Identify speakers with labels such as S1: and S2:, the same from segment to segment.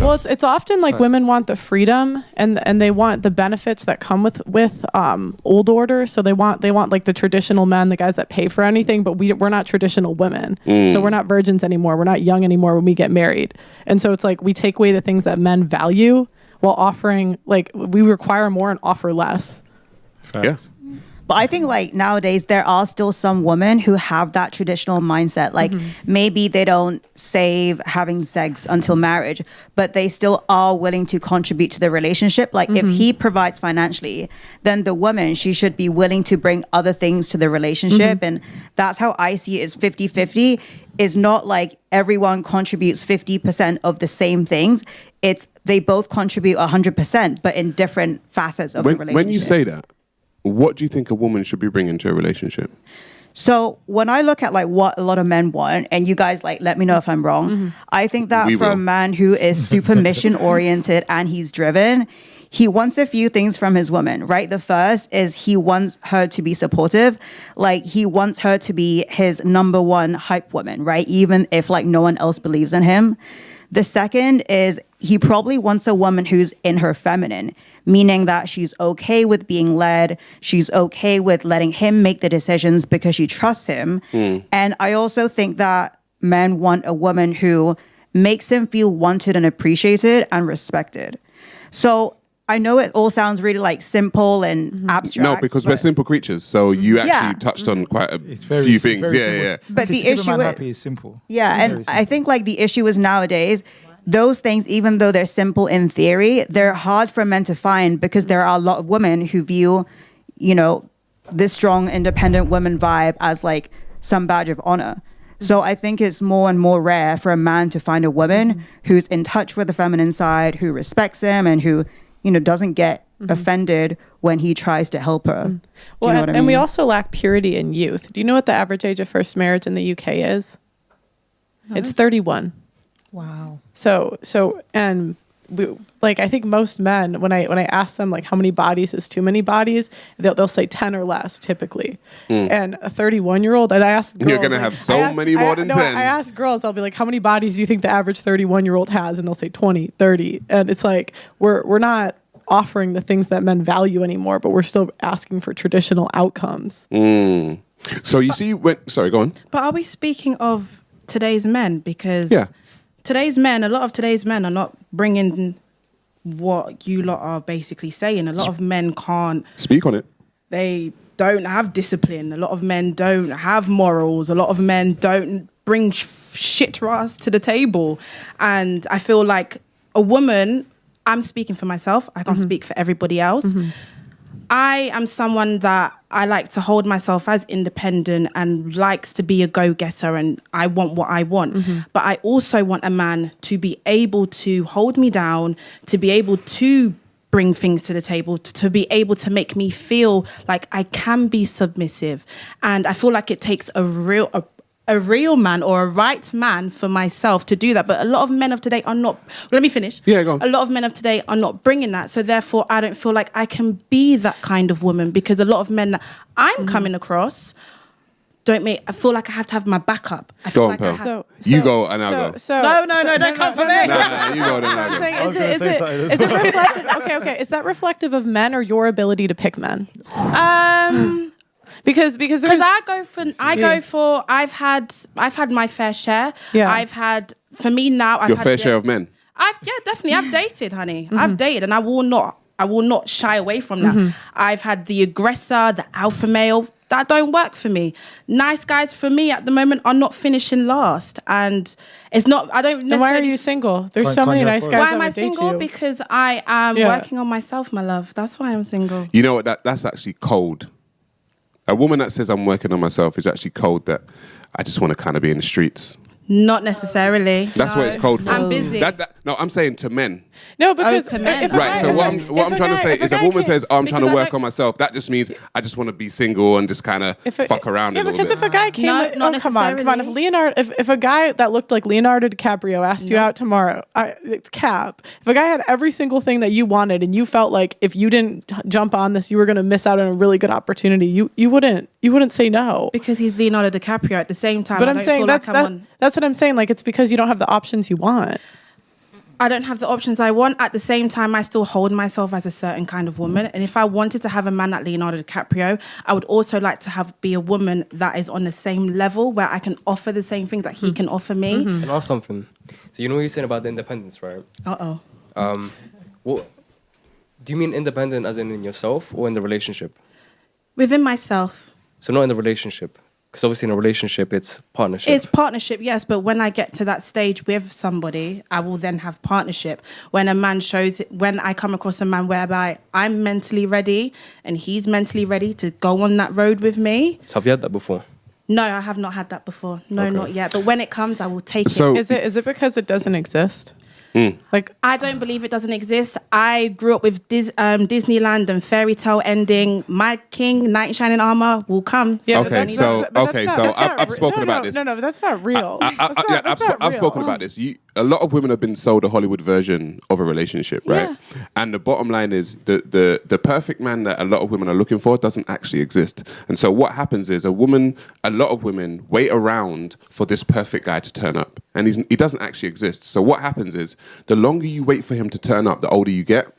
S1: Well, it's often like women want the freedom and they want the benefits that come with old order. So they want like the traditional men, the guys that pay for anything, but we're not traditional women. So we're not virgins anymore. We're not young anymore when we get married. And so it's like we take away the things that men value while offering, like we require more and offer less.
S2: Yes.
S3: But I think like nowadays there are still some women who have that traditional mindset. Like maybe they don't save having sex until marriage, but they still are willing to contribute to the relationship. Like if he provides financially, then the woman, she should be willing to bring other things to the relationship. And that's how I see it, is 50-50. It's not like everyone contributes 50% of the same things. It's they both contribute 100%, but in different facets of the relationship.
S2: When you say that, what do you think a woman should be bringing to a relationship?
S3: So when I look at like what a lot of men want, and you guys like let me know if I'm wrong, I think that for a man who is super mission oriented and he's driven, he wants a few things from his woman, right? The first is he wants her to be supportive. Like he wants her to be his number one hype woman, right? Even if like no one else believes in him. The second is he probably wants a woman who's in her feminine, meaning that she's okay with being led. She's okay with letting him make the decisions because she trusts him. And I also think that men want a woman who makes him feel wanted and appreciated and respected. So I know it all sounds really like simple and abstract.
S2: No, because we're simple creatures. So you actually touched on quite a few things. Yeah.
S3: But the issue
S4: is simple.
S3: Yeah, and I think like the issue is nowadays, those things, even though they're simple in theory, they're hard for men to find because there are a lot of women who view, you know, this strong, independent woman vibe as like some badge of honor. So I think it's more and more rare for a man to find a woman who's in touch with the feminine side, who respects him and who, you know, doesn't get offended when he tries to help her.
S1: Well, you know and we also lack purity in youth. Do you know what the average age of first marriage in the UK is? No. It's 31.
S5: Wow.
S1: So and we, like I think most men, when I ask them like how many bodies is too many bodies, they'll say 10 or less typically. And a 31-year-old, and I ask girls,
S2: you're gonna have many more than 10.
S1: I ask girls, I'll be like, how many bodies do you think the average 31-year-old has? And they'll say 20, 30. And it's like we're not offering the things that men value anymore, but we're still asking for traditional outcomes.
S2: So you see, sorry, go on.
S5: But are we speaking of today's men? Because today's men, a lot of today's men are not bringing what you lot are basically saying. A lot of men can't
S2: speak on it.
S5: They don't have discipline. A lot of men don't have morals. A lot of men don't bring shit ras to the table. And I feel like a woman, I'm speaking for myself. I can't speak for everybody else. I am someone that I like to hold myself as independent and likes to be a go-getter, and I want what I want. But I also want a man to be able to hold me down, to be able to bring things to the table, to be able to make me feel like I can be submissive. And I feel like it takes a real man or a right man for myself to do that. But a lot of men of today are not. Let me finish.
S2: Yeah, go on.
S5: A lot of men of today are not bringing that. So therefore, I don't feel like I can be that kind of woman, because a lot of men that I'm coming across I feel like I have to have my backup. I feel like
S2: you go and I'll go.
S5: No, don't come for me.
S2: No, you go then I'll go.
S1: Is it reflective? Okay. Is that reflective of men or your ability to pick men? Because I've had my fair share.
S5: Yeah. I've had, for me now, I've
S2: your
S5: had
S2: fair share of men.
S5: Definitely. I've dated, honey. I've dated, and I will not shy away from that. I've had the aggressor, the alpha male. That don't work for me. Nice guys for me at the moment are not finishing last, and it's not. I don't.
S1: Then why are you single? There's so many nice guys.
S5: Why am I single? Because I am working on myself, my love. That's why I'm single.
S2: You know what? That's actually cold. A woman that says I'm working on myself is actually cold. That I just want to kind of be in the streets.
S5: Not necessarily.
S2: That's what it's called for.
S5: I'm busy.
S2: No, I'm saying to men.
S1: No, because
S5: to men.
S2: Right. So what I'm trying to say is, a woman says, "Oh, I'm trying to work on myself." That just means I just want to be single and just kind of fuck around.
S1: Yeah, because if a guy came, come on. If a guy that looked like Leonardo DiCaprio asked you out tomorrow, it's cap. If a guy had every single thing that you wanted and you felt like if you didn't jump on this, you were going to miss out on a really good opportunity, you wouldn't say no.
S5: Because he's Leonardo DiCaprio at the same time.
S1: But I'm saying that's what I'm saying. Like, it's because you don't have the options you want.
S5: I don't have the options I want. At the same time, I still hold myself as a certain kind of woman. And if I wanted to have a man like Leonardo DiCaprio, I would also like to be a woman that is on the same level where I can offer the same things that he can offer me.
S4: And also something. So you know what you're saying about the independence, right? What do you mean independent as in yourself or in the relationship?
S5: Within myself.
S4: So not in the relationship. Because obviously in a relationship, it's partnership.
S5: It's partnership, yes. But when I get to that stage with somebody, I will then have partnership. When I come across a man whereby I'm mentally ready and he's mentally ready to go on that road with me.
S4: So have you had that before?
S5: No, I have not had that before. No, not yet. But when it comes, I will take it.
S1: Is it because it doesn't exist? Like,
S5: I don't believe it doesn't exist. I grew up with Disneyland and fairy tale ending. My king, knight in shining armor, will come.
S1: Yeah,
S2: I've spoken about this.
S1: No, but that's not real.
S2: I've spoken about this. A lot of women have been sold a Hollywood version of a relationship, right?
S5: Yeah.
S2: And the bottom line is the perfect man that a lot of women are looking for doesn't actually exist. And so what happens is a lot of women wait around for this perfect guy to turn up, and he doesn't actually exist. So what happens is the longer you wait for him to turn up, the older you get,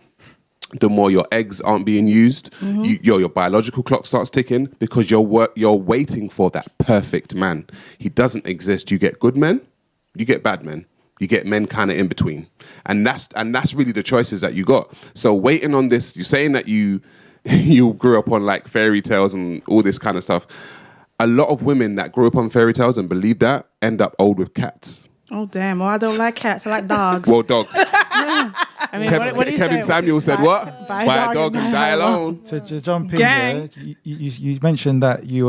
S2: the more your eggs aren't being used. Your biological clock starts ticking because you're waiting for that perfect man. He doesn't exist. You get good men, you get bad men, you get men kind of in between, and that's really the choices that you got. So waiting on this, you're saying that you grew up on like fairy tales and all this kind of stuff. A lot of women that grew up on fairy tales and believe that end up old with cats.
S5: Oh, damn. Well, I don't like cats. I like dogs.
S2: Well, dogs.
S1: I mean, what do you
S2: Kevin
S1: say?
S2: Samuel said what?
S1: Buy
S2: a dog and die alone.
S6: To jump in
S5: Gang.
S6: there, you mentioned that you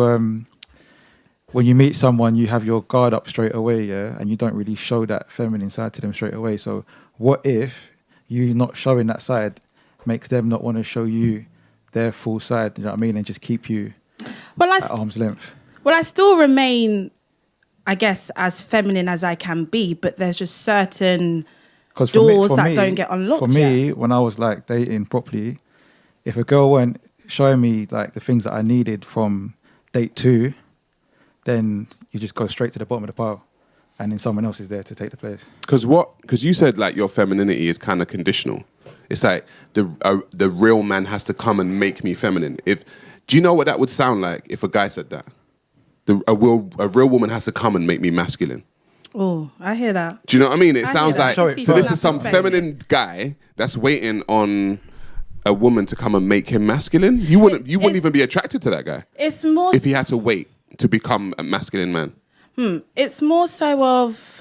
S6: when you meet someone, you have your guard up straight away, yeah, and you don't really show that feminine side to them straight away. So what if you not showing that side makes them not want to show you their full side, you know what I mean, and just keep you at arm's length?
S5: Well, I still remain, I guess, as feminine as I can be, but there's just certain doors that don't get unlocked.
S6: For me, when I was like dating properly, if a girl weren't showing me like the things that I needed from date 2, then you just go straight to the bottom of the pile, and then someone else is there to take the place.
S2: Because you said like your femininity is kind of conditional. It's like the real man has to come and make me feminine. Do you know what that would sound like if a guy said that? A real woman has to come and make me masculine.
S5: Oh, I hear that.
S2: Do you know what I mean? It sounds like, so this is some
S5: perspective.
S2: feminine guy that's waiting on a woman to come and make him masculine. You wouldn't even be attracted to that guy.
S5: It's more
S2: if he had to wait to become a masculine man.
S5: It's more so of